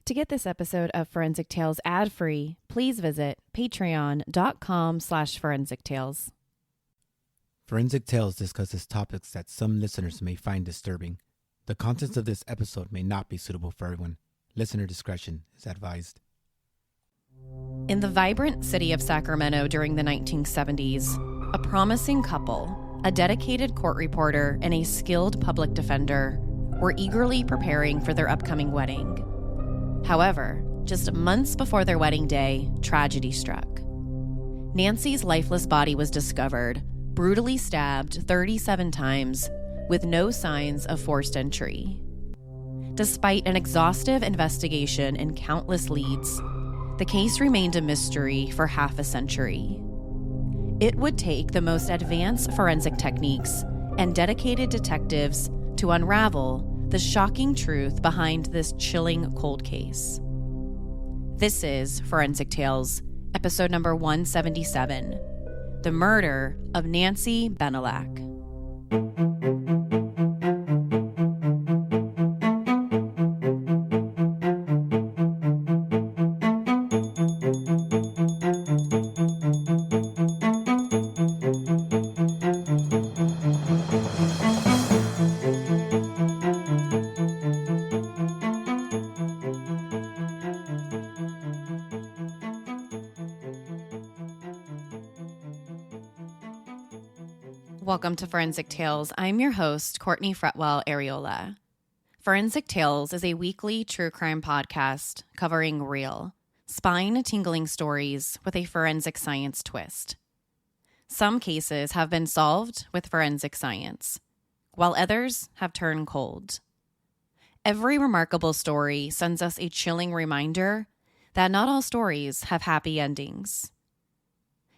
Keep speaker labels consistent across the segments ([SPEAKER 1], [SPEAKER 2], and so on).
[SPEAKER 1] To get this episode of Forensic Tales ad-free, please visit patreon.com/Forensic Tales.
[SPEAKER 2] Forensic Tales discusses topics that some listeners may find disturbing. The contents of this episode may not be suitable for everyone. Listener discretion is advised.
[SPEAKER 1] In the vibrant city of Sacramento during the 1970s, a promising couple, a dedicated court reporter, and a skilled public defender were eagerly preparing for their upcoming wedding. However, just months before their wedding day, tragedy struck. Nancy's lifeless body was discovered, brutally stabbed 37 times, with no signs of forced entry. Despite an exhaustive investigation and countless leads, the case remained a mystery for half a century. It would take the most advanced forensic techniques and dedicated detectives to unravel the shocking truth behind this chilling cold case. This is Forensic Tales, episode number 177, The Murder of Nancy Bennallack. Welcome to Forensic Tales. I'm your host, Courtney Fretwell Areola. Forensic Tales is a weekly true crime podcast covering real, spine-tingling stories with a forensic science twist. Some cases have been solved with forensic science, while others have turned cold. Every remarkable story sends us a chilling reminder that not all stories have happy endings.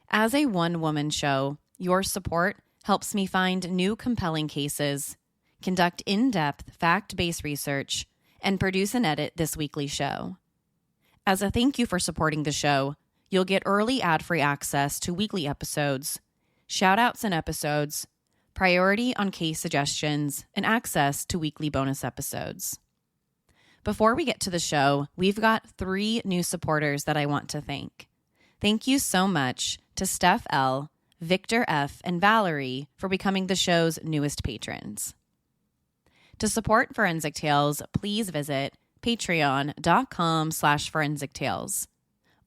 [SPEAKER 1] As a one-woman show, your support helps me find new compelling cases, conduct in-depth fact-based research, and produce and edit this weekly show. As a thank you for supporting the show, you'll get early ad-free access to weekly episodes, shout-outs in episodes, priority on case suggestions, and access to weekly bonus episodes. Before we get to the show, we've got 3 new supporters that I want to thank. Thank you so much to Steph L., Victor F., and Valerie for becoming the show's newest patrons. To support Forensic Tales, please visit patreon.com/Forensic Tales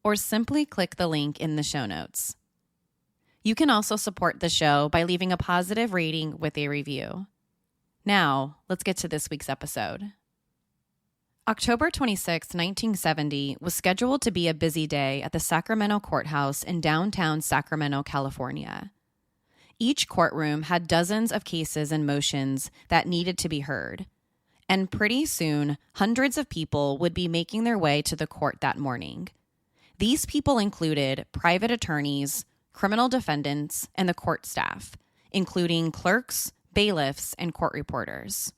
[SPEAKER 1] or simply click the link in the show notes. You can also support the show by leaving a positive rating with a review. Now, let's get to this week's episode. October 26, 1970 was scheduled to be a busy day at the Sacramento courthouse in downtown Sacramento, California. Each courtroom had dozens of cases and motions that needed to be heard, and pretty soon, hundreds of people would be making their way to the court that morning. These people included private attorneys, criminal defendants, and the court staff, including clerks, bailiffs, and court reporters.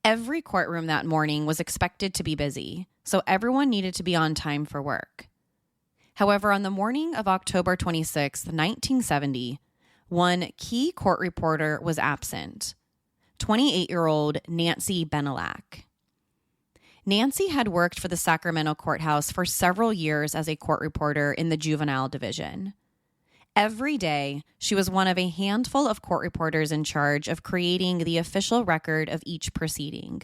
[SPEAKER 1] Every courtroom that morning was expected to be busy, so everyone needed to be on time for work. However, on the morning of October 26, 1970, one key court reporter was absent, 28-year-old Nancy Bennallack. Nancy had worked for the Sacramento courthouse for several years as a court reporter in the juvenile division. Every day, she was one of a handful of court reporters in charge of creating the official record of each proceeding.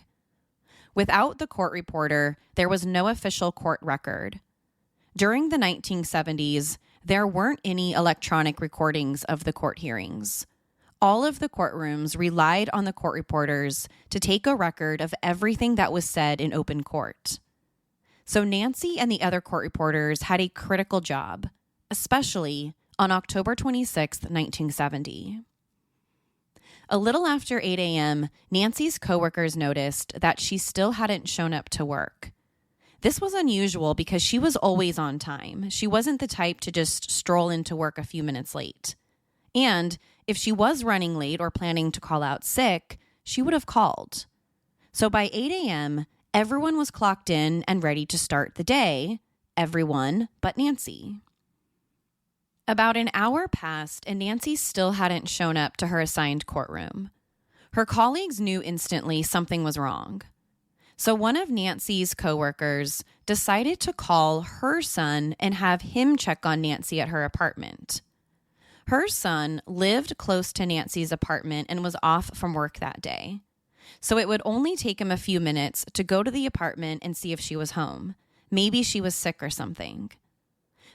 [SPEAKER 1] Without the court reporter, there was no official court record. During the 1970s, there weren't any electronic recordings of the court hearings. All of the courtrooms relied on the court reporters to take a record of everything that was said in open court. So Nancy and the other court reporters had a critical job, especially on October 26, 1970. A little after 8 a.m., Nancy's coworkers noticed that she still hadn't shown up to work. This was unusual because she was always on time. She wasn't the type to just stroll into work a few minutes late. And if she was running late or planning to call out sick, she would have called. So by 8 a.m., everyone was clocked in and ready to start the day. Everyone but Nancy. About an hour passed, and Nancy still hadn't shown up to her assigned courtroom. Her colleagues knew instantly something was wrong. So one of Nancy's coworkers decided to call her son and have him check on Nancy at her apartment. Her son lived close to Nancy's apartment and was off from work that day. So it would only take him a few minutes to go to the apartment and see if she was home. Maybe she was sick or something.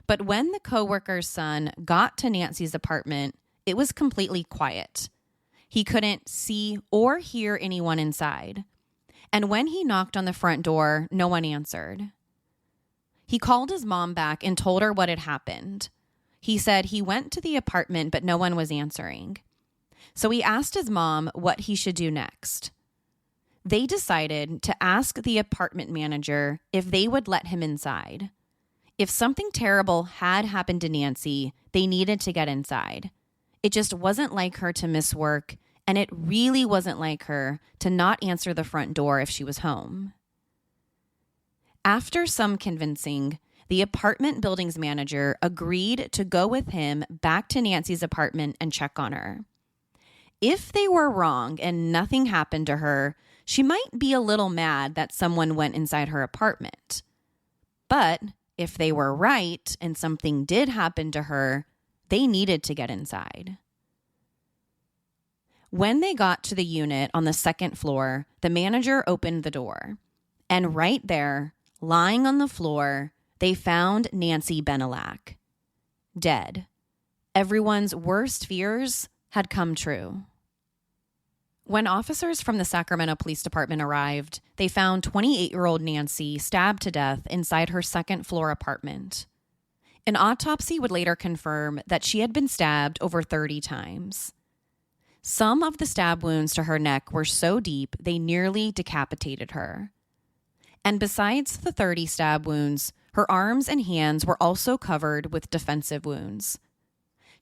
[SPEAKER 1] But when the coworker's son got to Nancy's apartment, it was completely quiet. He couldn't see or hear anyone inside. And when he knocked on the front door, no one answered. He called his mom back and told her what had happened. He said he went to the apartment, but no one was answering. So he asked his mom what he should do next. They decided to ask the apartment manager if they would let him inside. If something terrible had happened to Nancy, they needed to get inside. It just wasn't like her to miss work, and it really wasn't like her to not answer the front door if she was home. After some convincing, the apartment building's manager agreed to go with him back to Nancy's apartment and check on her. If they were wrong and nothing happened to her, she might be a little mad that someone went inside her apartment. But if they were right and something did happen to her, they needed to get inside. When they got to the unit on the second floor, the manager opened the door. And right there, lying on the floor, they found Nancy Bennallack, dead. Everyone's worst fears had come true. When officers from the Sacramento Police Department arrived, they found 28-year-old Nancy stabbed to death inside her second-floor apartment. An autopsy would later confirm that she had been stabbed over 30 times. Some of the stab wounds to her neck were so deep they nearly decapitated her. And besides the 30 stab wounds, her arms and hands were also covered with defensive wounds.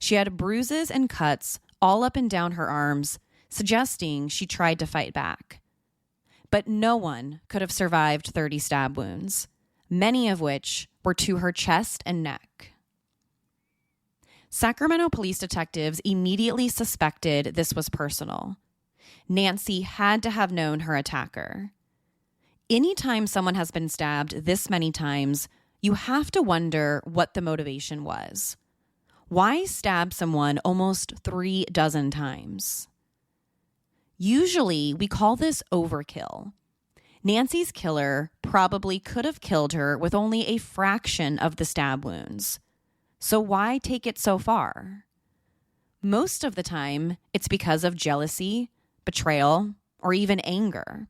[SPEAKER 1] She had bruises and cuts all up and down her arms, suggesting she tried to fight back. But no one could have survived 30 stab wounds, many of which were to her chest and neck. Sacramento police detectives immediately suspected this was personal. Nancy had to have known her attacker. Anytime someone has been stabbed this many times, you have to wonder what the motivation was. Why stab someone almost 36 times? Usually, we call this overkill. Nancy's killer probably could have killed her with only a fraction of the stab wounds. So why take it so far? Most of the time, it's because of jealousy, betrayal, or even anger.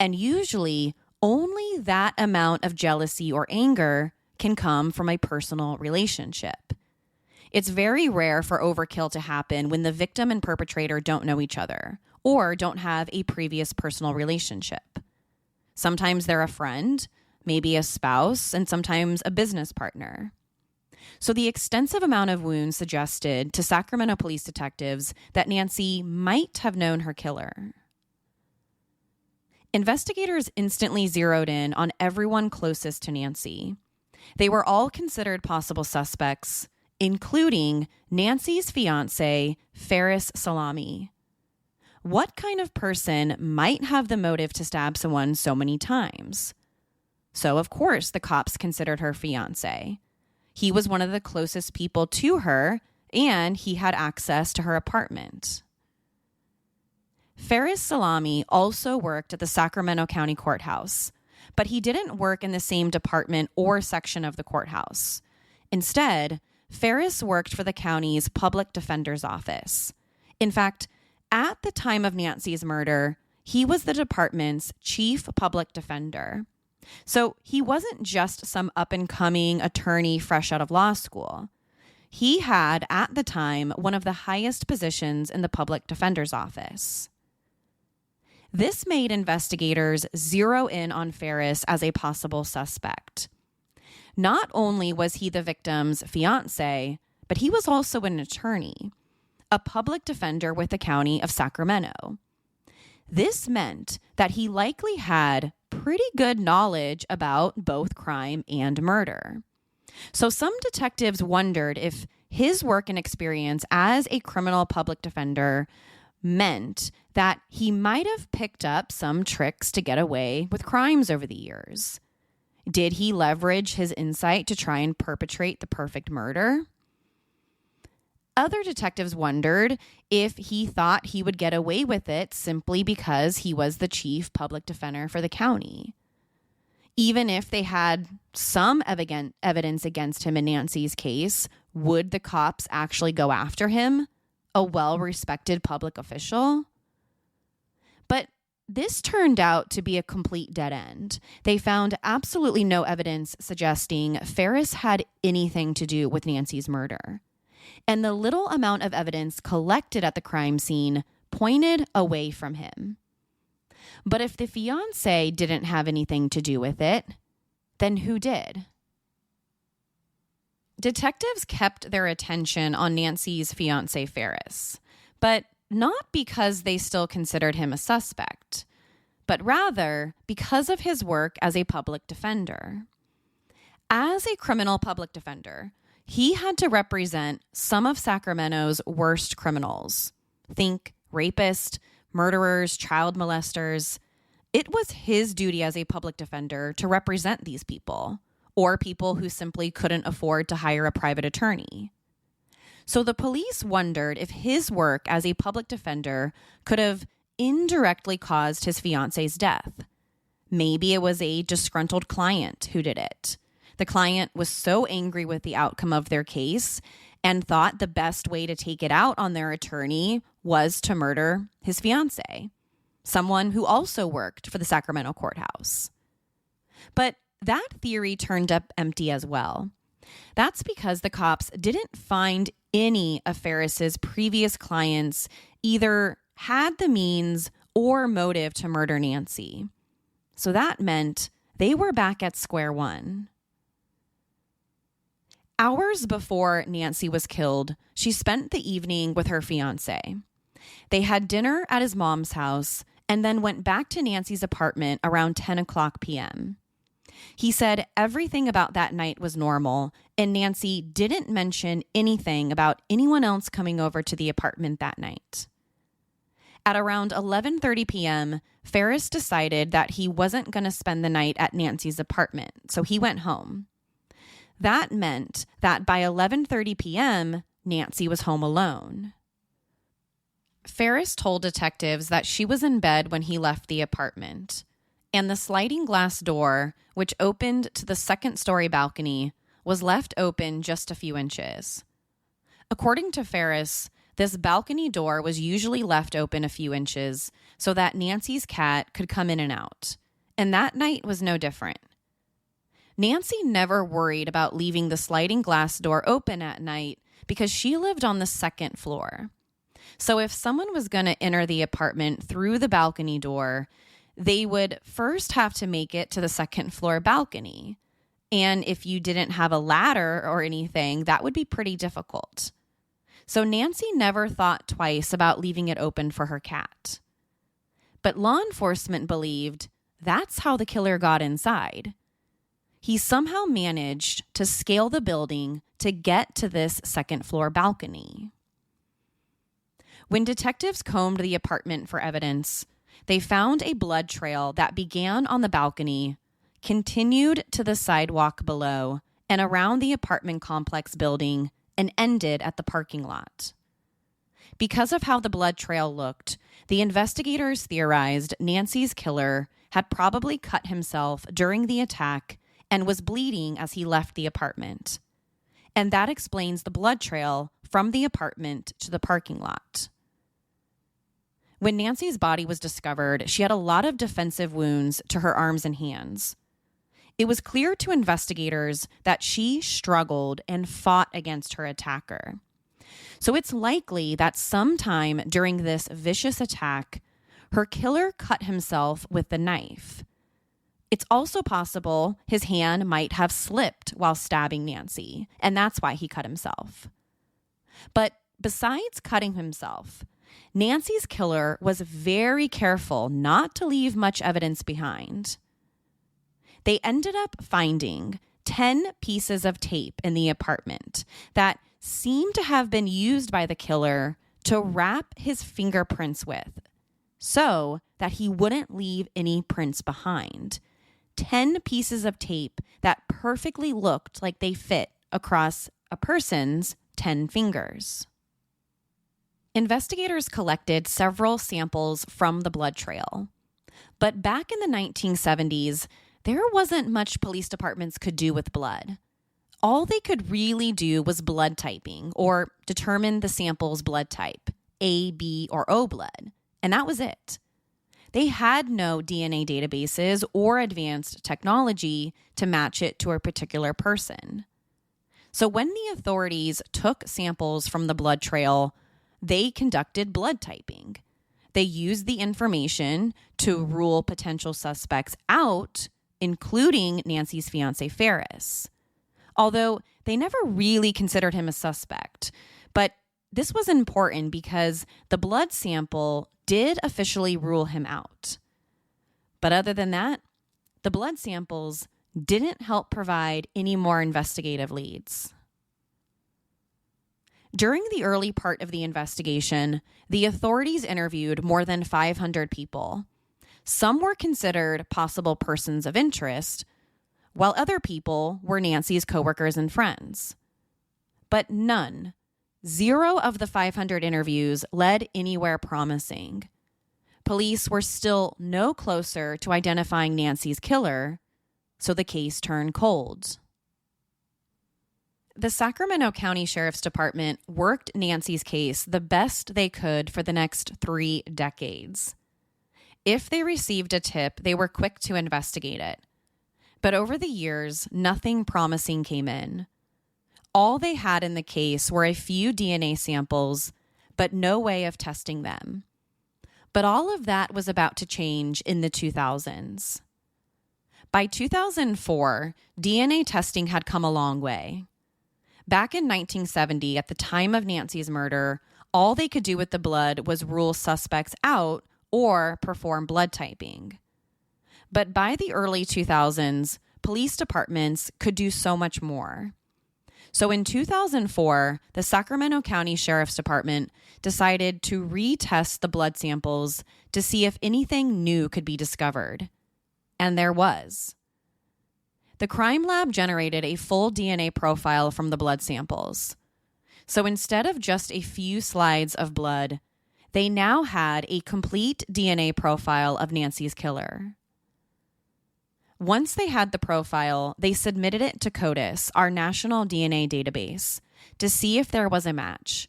[SPEAKER 1] And usually, only that amount of jealousy or anger can come from a personal relationship. It's very rare for overkill to happen when the victim and perpetrator don't know each other or don't have a previous personal relationship. Sometimes they're a friend, maybe a spouse, and sometimes a business partner. So the extensive amount of wounds suggested to Sacramento police detectives that Nancy might have known her killer. Investigators instantly zeroed in on everyone closest to Nancy. They were all considered possible suspects, including Nancy's fiancé, Ferris Salami. What kind of person might have the motive to stab someone so many times? So, of course, the cops considered her fiancé. He was one of the closest people to her, and he had access to her apartment. Ferris Salami also worked at the Sacramento County Courthouse, but he didn't work in the same department or section of the courthouse. Instead, Ferris worked for the county's public defender's office. In fact, at the time of Nancy's murder, he was the department's chief public defender. So he wasn't just some up-and-coming attorney fresh out of law school. He had, at the time, one of the highest positions in the public defender's office. This made investigators zero in on Ferris as a possible suspect. Not only was he the victim's fiancé, but he was also an attorney, a public defender with the county of Sacramento. This meant that he likely had pretty good knowledge about both crime and murder. So some detectives wondered if his work and experience as a criminal public defender meant that he might have picked up some tricks to get away with crimes over the years. Did he leverage his insight to try and perpetrate the perfect murder? Other detectives wondered if he thought he would get away with it simply because he was the chief public defender for the county. Even if they had some evidence against him in Nancy's case, would the cops actually go after him, a well-respected public official? But this turned out to be a complete dead end. They found absolutely no evidence suggesting Ferris had anything to do with Nancy's murder. And the little amount of evidence collected at the crime scene pointed away from him. But if the fiancé didn't have anything to do with it, then who did? Detectives kept their attention on Nancy's fiancé Ferris, but not because they still considered him a suspect, but rather because of his work as a public defender. As a criminal public defender, he had to represent some of Sacramento's worst criminals. Think rapists, murderers, child molesters. It was his duty as a public defender to represent these people, or people who simply couldn't afford to hire a private attorney. So the police wondered if his work as a public defender could have indirectly caused his fiance's death. Maybe it was a disgruntled client who did it. The client was so angry with the outcome of their case and thought the best way to take it out on their attorney was to murder his fiancé, someone who also worked for the Sacramento courthouse. But that theory turned up empty as well. That's because the cops didn't find any of Ferris's previous clients either had the means or motive to murder Nancy. So that meant they were back at square one. Hours before Nancy was killed, she spent the evening with her fiancé. They had dinner at his mom's house and then went back to Nancy's apartment around 10 o'clock p.m. He said everything about that night was normal, and Nancy didn't mention anything about anyone else coming over to the apartment that night. At around 11:30 p.m., Ferris decided that he wasn't going to spend the night at Nancy's apartment, so he went home. That meant that by 11:30 p.m., Nancy was home alone. Ferris told detectives that she was in bed when he left the apartment, and the sliding glass door, which opened to the second-story balcony, was left open just a few inches. According to Ferris, this balcony door was usually left open a few inches so that Nancy's cat could come in and out, and that night was no different. Nancy never worried about leaving the sliding glass door open at night because she lived on the second floor. So if someone was going to enter the apartment through the balcony door, they would first have to make it to the second floor balcony. And if you didn't have a ladder or anything, that would be pretty difficult. So Nancy never thought twice about leaving it open for her cat. But law enforcement believed that's how the killer got inside. He somehow managed to scale the building to get to this second floor balcony. When detectives combed the apartment for evidence, they found a blood trail that began on the balcony, continued to the sidewalk below, and around the apartment complex building, and ended at the parking lot. Because of how the blood trail looked, the investigators theorized Nancy's killer had probably cut himself during the attack and was bleeding as he left the apartment. And that explains the blood trail from the apartment to the parking lot. When Nancy's body was discovered, she had a lot of defensive wounds to her arms and hands. It was clear to investigators that she struggled and fought against her attacker. So it's likely that sometime during this vicious attack, her killer cut himself with the knife. It's also possible his hand might have slipped while stabbing Nancy, and that's why he cut himself. But besides cutting himself, Nancy's killer was very careful not to leave much evidence behind. They ended up finding 10 pieces of tape in the apartment that seemed to have been used by the killer to wrap his fingerprints with so that he wouldn't leave any prints behind. 10 pieces of tape that perfectly looked like they fit across a person's 10 fingers. Investigators collected several samples from the blood trail. But back in the 1970s, there wasn't much police departments could do with blood. All they could really do was blood typing, or determine the sample's blood type, A, B, or O blood, and that was it. They had no DNA databases or advanced technology to match it to a particular person. So when the authorities took samples from the blood trail, they conducted blood typing. They used the information to rule potential suspects out, including Nancy's fiancé Ferris. Although they never really considered him a suspect. But this was important because the blood sample did officially rule him out. But other than that, the blood samples didn't help provide any more investigative leads. During the early part of the investigation, the authorities interviewed more than 500 people. Some were considered possible persons of interest, while other people were Nancy's coworkers and friends. But none, 0 of the 500 interviews led anywhere promising. Police were still no closer to identifying Nancy's killer, so the case turned cold. The Sacramento County Sheriff's Department worked Nancy's case the best they could for the next 3 decades. If they received a tip, they were quick to investigate it. But over the years, nothing promising came in. All they had in the case were a few DNA samples, but no way of testing them. But all of that was about to change in the 2000s. By 2004, DNA testing had come a long way. Back in 1970, at the time of Nancy's murder, all they could do with the blood was rule suspects out or perform blood typing. But by the early 2000s, police departments could do so much more. So in 2004, the Sacramento County Sheriff's Department decided to retest the blood samples to see if anything new could be discovered. And there was. The crime lab generated a full DNA profile from the blood samples. So instead of just a few slides of blood, they now had a complete DNA profile of Nancy's killer. Once they had the profile, they submitted it to CODIS, our national DNA database, to see if there was a match.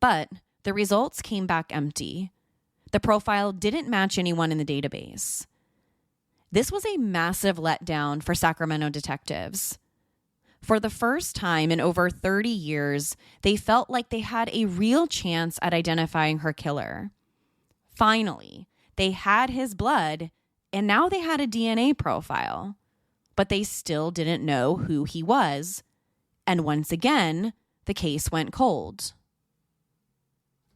[SPEAKER 1] But the results came back empty. The profile didn't match anyone in the database. This was a massive letdown for Sacramento detectives. For the first time in over 30 years, they felt like they had a real chance at identifying her killer. Finally, they had his blood, and now they had a DNA profile. But they still didn't know who he was. And once again, the case went cold.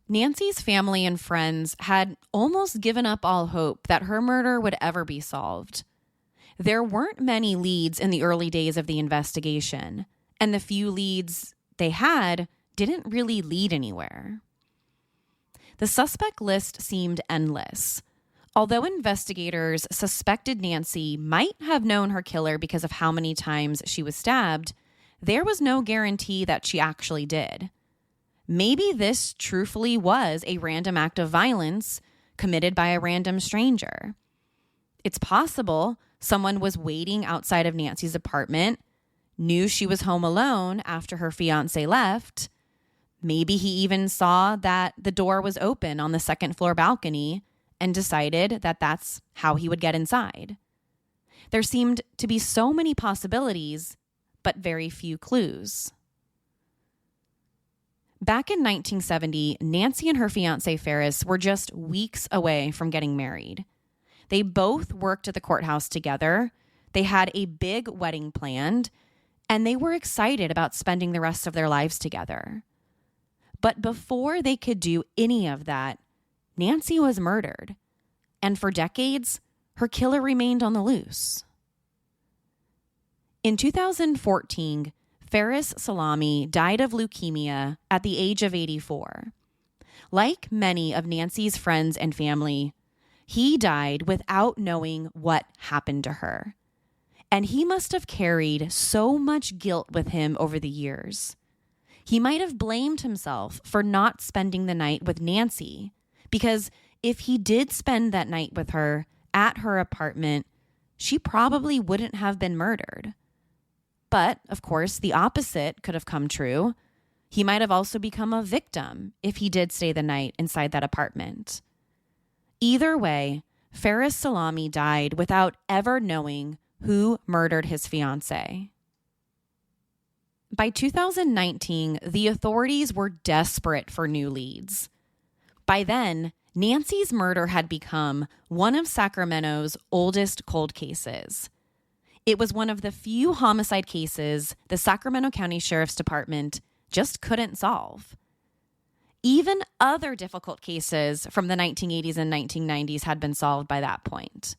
[SPEAKER 1] Nancy's family and friends had almost given up all hope that her murder would ever be solved. There weren't many leads in the early days of the investigation, and the few leads they had didn't really lead anywhere. The suspect list seemed endless. Although investigators suspected Nancy might have known her killer because of how many times she was stabbed, there was no guarantee that she actually did. Maybe this truthfully was a random act of violence committed by a random stranger. It's possible someone was waiting outside of Nancy's apartment, knew she was home alone after her fiancé left. Maybe he even saw that the door was open on the second floor balcony and decided that that's how he would get inside. There seemed to be so many possibilities, but very few clues. Back in 1970, Nancy and her fiancé Ferris were just weeks away from getting married. They both worked at the courthouse together. They had a big wedding planned, and they were excited about spending the rest of their lives together. But before they could do any of that, Nancy was murdered. And for decades, her killer remained on the loose. In 2014, Ferris Salami died of leukemia at the age of 84. Like many of Nancy's friends and family, he died without knowing what happened to her. And he must have carried so much guilt with him over the years. He might have blamed himself for not spending the night with Nancy, because if he did spend that night with her at her apartment, she probably wouldn't have been murdered. But, of course, the opposite could have come true. He might have also become a victim if he did stay the night inside that apartment. Either way, Faris Salami died without ever knowing who murdered his fiancée. By 2019, the authorities were desperate for new leads. By then, Nancy's murder had become one of Sacramento's oldest cold cases. It was one of the few homicide cases the Sacramento County Sheriff's Department just couldn't solve. Even other difficult cases from the 1980s and 1990s had been solved by that point.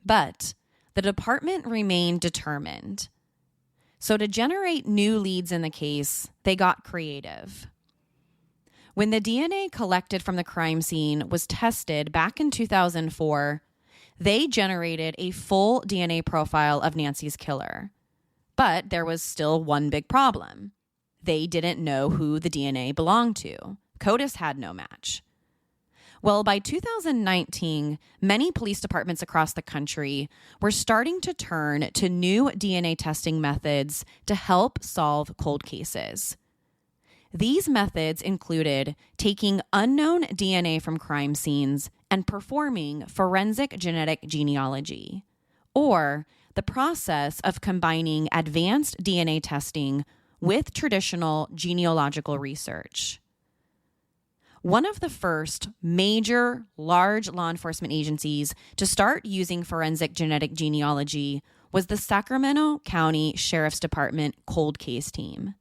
[SPEAKER 1] But the department remained determined. So to generate new leads in the case, they got creative. When the DNA collected from the crime scene was tested back in 2004, they generated a full DNA profile of Nancy's killer. But there was still one big problem. They didn't know who the DNA belonged to. CODIS had no match. Well, by 2019, many police departments across the country were starting to turn to new DNA testing methods to help solve cold cases. These methods included taking unknown DNA from crime scenes and performing forensic genetic genealogy, or the process of combining advanced DNA testing with traditional genealogical research. One of the first major large law enforcement agencies to start using forensic genetic genealogy was the Sacramento County Sheriff's Department cold case team.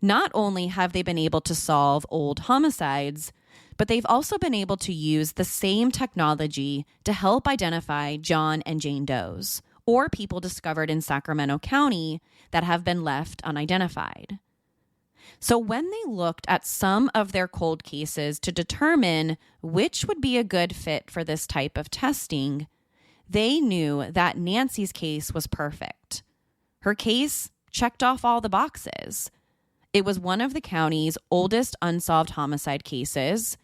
[SPEAKER 1] Not only have they been able to solve old homicides, but they've also been able to use the same technology to help identify John and Jane Does, or people discovered in Sacramento County that have been left unidentified. So when they looked at some of their cold cases to determine which would be a good fit for this type of testing, they knew that Nancy's case was perfect. Her case checked off all the boxes. It was one of the county's oldest unsolved homicide cases.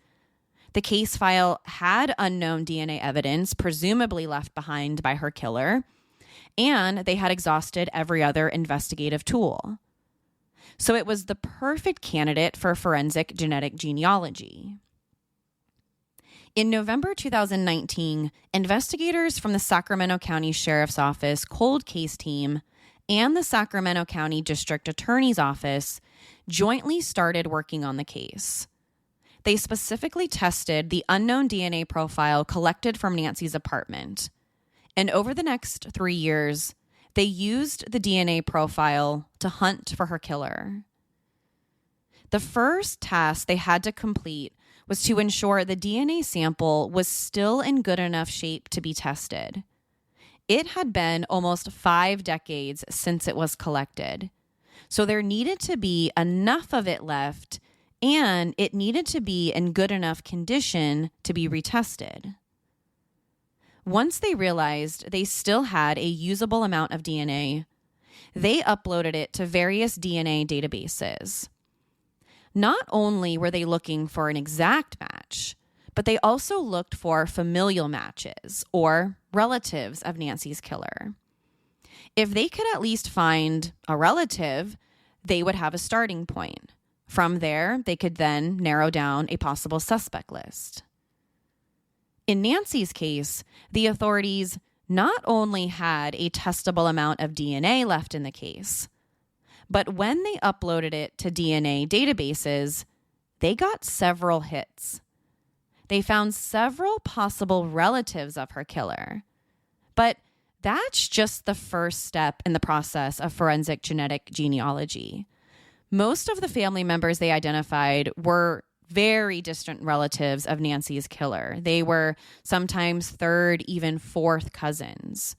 [SPEAKER 1] The case file had unknown DNA evidence, presumably left behind by her killer, and they had exhausted every other investigative tool. So it was the perfect candidate for forensic genetic genealogy. In November 2019, investigators from the Sacramento County Sheriff's Office cold case team and the Sacramento County District Attorney's Office jointly started working on the case. They specifically tested the unknown DNA profile collected from Nancy's apartment. And over the next 3 years, they used the DNA profile to hunt for her killer. The first task they had to complete was to ensure the DNA sample was still in good enough shape to be tested. It had been almost 5 decades since it was collected, so there needed to be enough of it left, and it needed to be in good enough condition to be retested. Once they realized they still had a usable amount of DNA, they uploaded it to various DNA databases. Not only were they looking for an exact match, but they also looked for familial matches or relatives of Nancy's killer. If they could at least find a relative, they would have a starting point. From there, they could then narrow down a possible suspect list. In Nancy's case, the authorities not only had a testable amount of DNA left in the case, but when they uploaded it to DNA databases, they got several hits. They found several possible relatives of her killer. But that's just the first step in the process of forensic genetic genealogy. Most of the family members they identified were very distant relatives of Nancy's killer. They were sometimes third, even fourth cousins.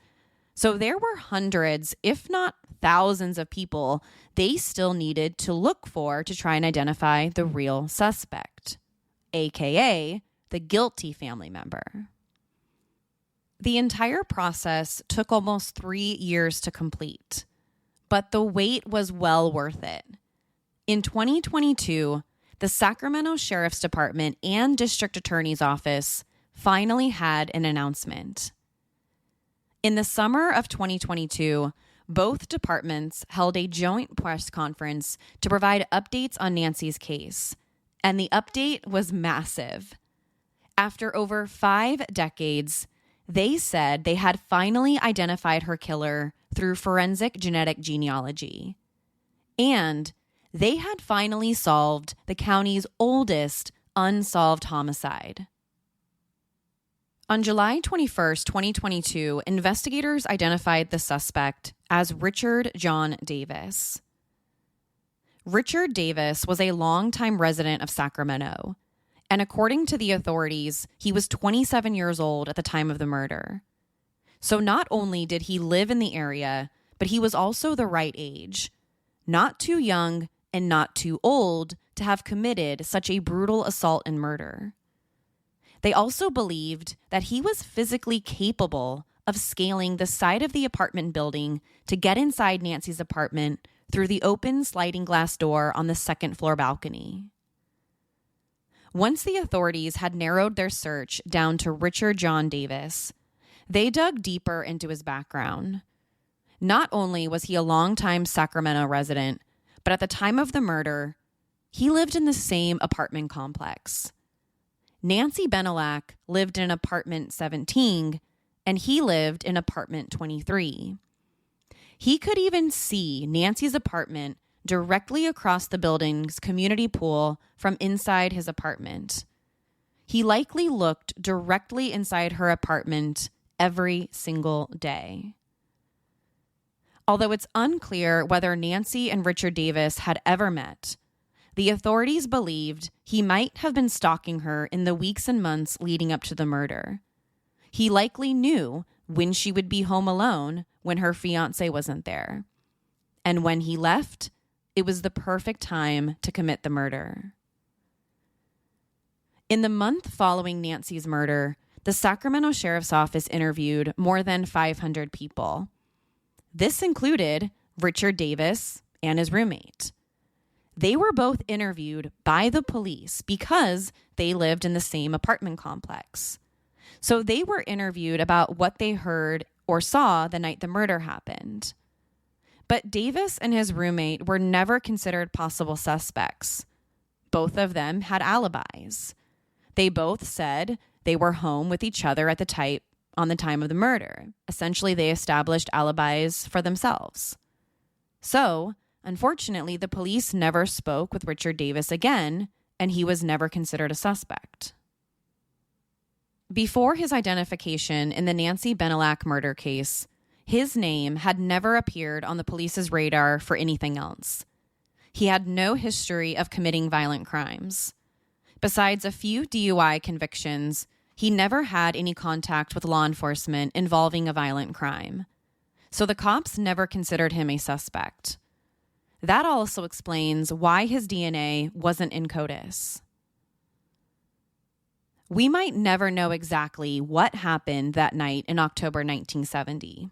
[SPEAKER 1] So there were hundreds, if not thousands of people they still needed to look for to try and identify the real suspect. aka the guilty family member. The entire process took almost 3 years to complete, but the wait was well worth it. In 2022, the Sacramento Sheriff's Department and District Attorney's Office finally had an announcement. In the summer of 2022, both departments held a joint press conference to provide updates on Nancy's case, and the update was massive. After over 5 decades, they said they had finally identified her killer through forensic genetic genealogy. And they had finally solved the county's oldest unsolved homicide. On July 21st, 2022, investigators identified the suspect as Richard John Davis. Richard Davis was a longtime resident of Sacramento, and according to the authorities, he was 27 years old at the time of the murder. So not only did he live in the area, but he was also the right age, not too young and not too old to have committed such a brutal assault and murder. They also believed that he was physically capable of scaling the side of the apartment building to get inside Nancy's apartment through the open sliding glass door on the second floor balcony. Once the authorities had narrowed their search down to Richard John Davis, they dug deeper into his background. Not only was he a longtime Sacramento resident, but at the time of the murder, he lived in the same apartment complex. Nancy Bennallack lived in apartment 17, and he lived in apartment 23. He could even see Nancy's apartment directly across the building's community pool from inside his apartment. He likely looked directly inside her apartment every single day. Although it's unclear whether Nancy and Richard Davis had ever met, the authorities believed he might have been stalking her in the weeks and months leading up to the murder. He likely knew when she would be home alone when her fiancé wasn't there. And when he left, it was the perfect time to commit the murder. In the month following Nancy's murder, the Sacramento Sheriff's Office interviewed more than 500 people. This included Richard Davis and his roommate. They were both interviewed by the police because they lived in the same apartment complex. So they were interviewed about what they heard or saw the night the murder happened. But Davis and his roommate were never considered possible suspects. Both of them had alibis. They both said they were home with each other at on the time of the murder. Essentially, they established alibis for themselves. So, unfortunately, the police never spoke with Richard Davis again, and he was never considered a suspect. Before his identification in the Nancy Bennallack murder case, his name had never appeared on the police's radar for anything else. He had no history of committing violent crimes. Besides a few DUI convictions, he never had any contact with law enforcement involving a violent crime. So the cops never considered him a suspect. That also explains why his DNA wasn't in CODIS. We might never know exactly what happened that night in October 1970.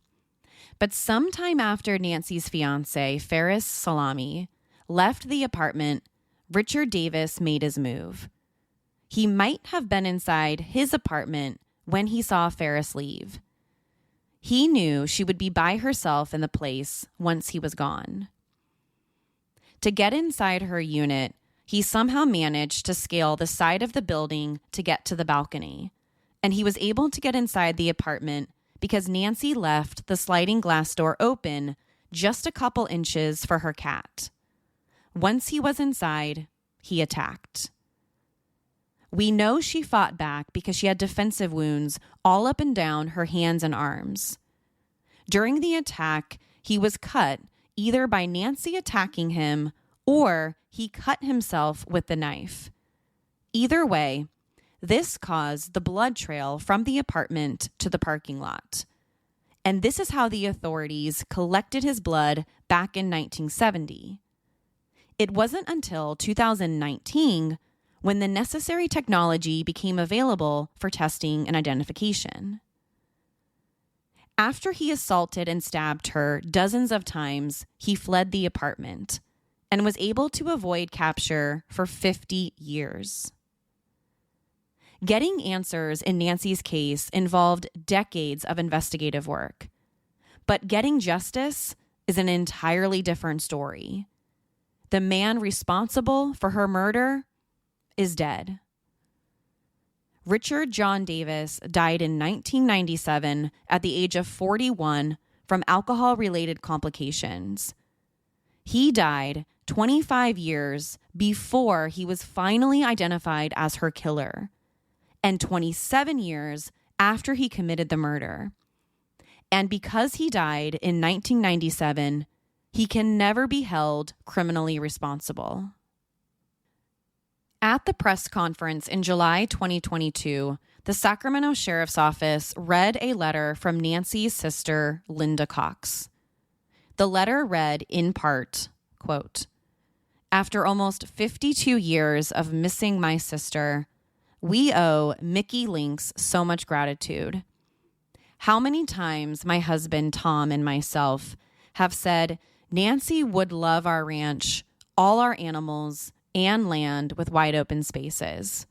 [SPEAKER 1] But sometime after Nancy's fiancé, Ferris Salami, left the apartment, Richard Davis made his move. He might have been inside his apartment when he saw Ferris leave. He knew she would be by herself in the place once he was gone. To get inside her unit, he somehow managed to scale the side of the building to get to the balcony, and he was able to get inside the apartment because Nancy left the sliding glass door open just a couple inches for her cat. Once he was inside, he attacked. We know she fought back because she had defensive wounds all up and down her hands and arms. During the attack, he was cut either by Nancy attacking him or he cut himself with the knife. Either way, this caused the blood trail from the apartment to the parking lot. And this is how the authorities collected his blood back in 1970. It wasn't until 2019 when the necessary technology became available for testing and identification. After he assaulted and stabbed her dozens of times, he fled the apartment and was able to avoid capture for 50 years. Getting answers in Nancy's case involved decades of investigative work, but getting justice is an entirely different story. The man responsible for her murder is dead. Richard John Davis died in 1997 at the age of 41 from alcohol-related complications. He died 25 years before he was finally identified as her killer, and 27 years after he committed the murder. And because he died in 1997, he can never be held criminally responsible. At the press conference in July 2022, the Sacramento Sheriff's Office read a letter from Nancy's sister, Linda Cox. The letter read in part, quote, "After almost 52 years of missing my sister, we owe Mickey Lynx so much gratitude. How many times my husband, Tom, and myself have said Nancy would love our ranch, all our animals, and land with wide open spaces.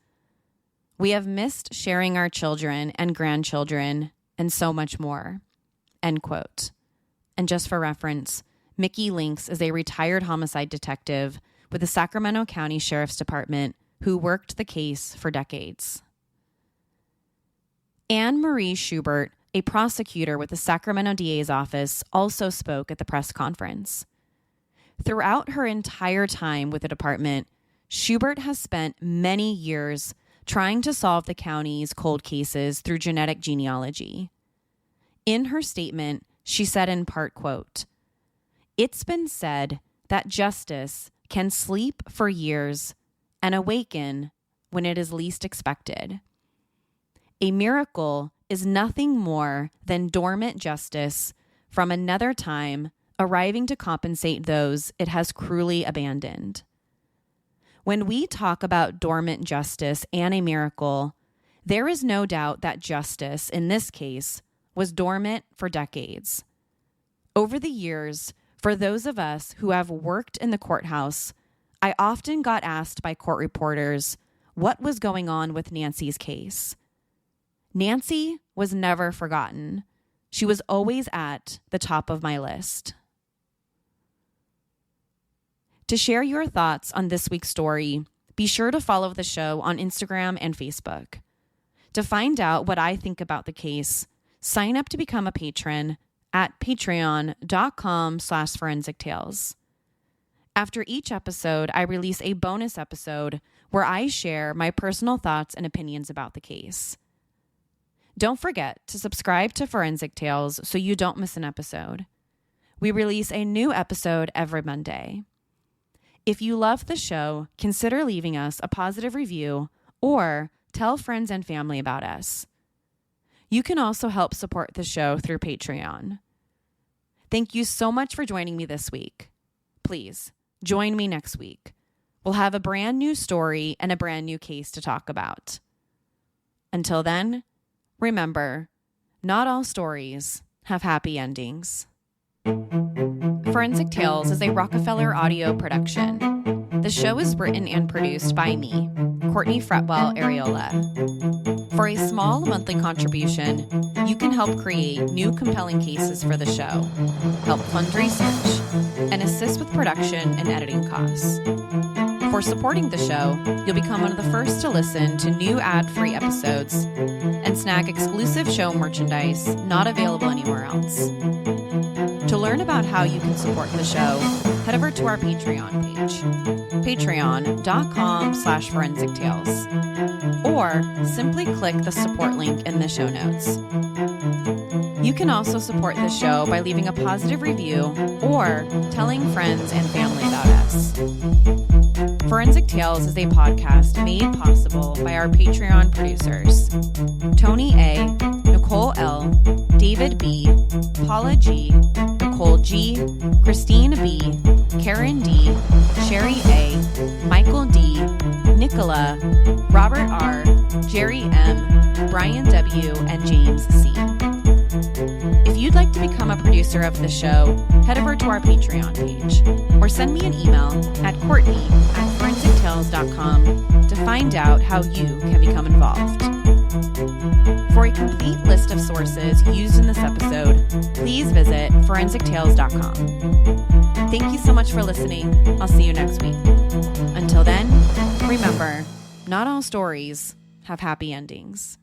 [SPEAKER 1] We have missed sharing our children and grandchildren and so much more." End quote. And just for reference, Mickey Lynx is a retired homicide detective with the Sacramento County Sheriff's Department who worked the case for decades. Anne Marie Schubert, a prosecutor with the Sacramento DA's office, also spoke at the press conference. Throughout her entire time with the department, Schubert has spent many years trying to solve the county's cold cases through genetic genealogy. In her statement, she said in part, quote, "It's been said that justice can sleep for years and awaken when it is least expected. A miracle is nothing more than dormant justice from another time arriving to compensate those it has cruelly abandoned. When we talk about dormant justice and a miracle, there is no doubt that justice, in this case, was dormant for decades. Over the years, for those of us who have worked in the courthouse, I often got asked by court reporters what was going on with Nancy's case. Nancy was never forgotten. She was always at the top of my list." To share your thoughts on this week's story, be sure to follow the show on Instagram and Facebook. To find out what I think about the case, sign up to become a patron at patreon.com/forensictales. After each episode, I release a bonus episode where I share my personal thoughts and opinions about the case. Don't forget to subscribe to Forensic Tales so you don't miss an episode. We release a new episode every Monday. If you love the show, consider leaving us a positive review or tell friends and family about us. You can also help support the show through Patreon. Thank you so much for joining me this week. Please join me next week. We'll have a brand new story and a brand new case to talk about. Until then, remember, not all stories have happy endings. Forensic Tales is a Rockefeller audio production. The show is written and produced by me, Courtney Fretwell Areola. For a small monthly contribution, you can help create new compelling cases for the show, help fund research, and assist with production and editing costs. For supporting the show, you'll become one of the first to listen to new ad-free episodes and snag exclusive show merchandise not available anywhere else. To learn about how you can support the show, head over to our Patreon page, patreon.com/forensictales, or simply click the support link in the show notes. You can also support the show by leaving a positive review or telling friends and family about us. Forensic Tales is a podcast made possible by our Patreon producers, Tony A., Nicole L., David B., Paula G., Nicole G., Christine B., Karen D., Sherry A., Michael D., Nick Nicola, Robert R., Jerry M., Brian W., and James C. If you'd like to become a producer of the show, head over to our Patreon page or send me an email at Courtney@forensictales.com to find out how you can become involved. For a complete list of sources used in this episode, please visit forensictales.com. Thank you so much for listening. I'll see you next week. Until then, remember, not all stories have happy endings.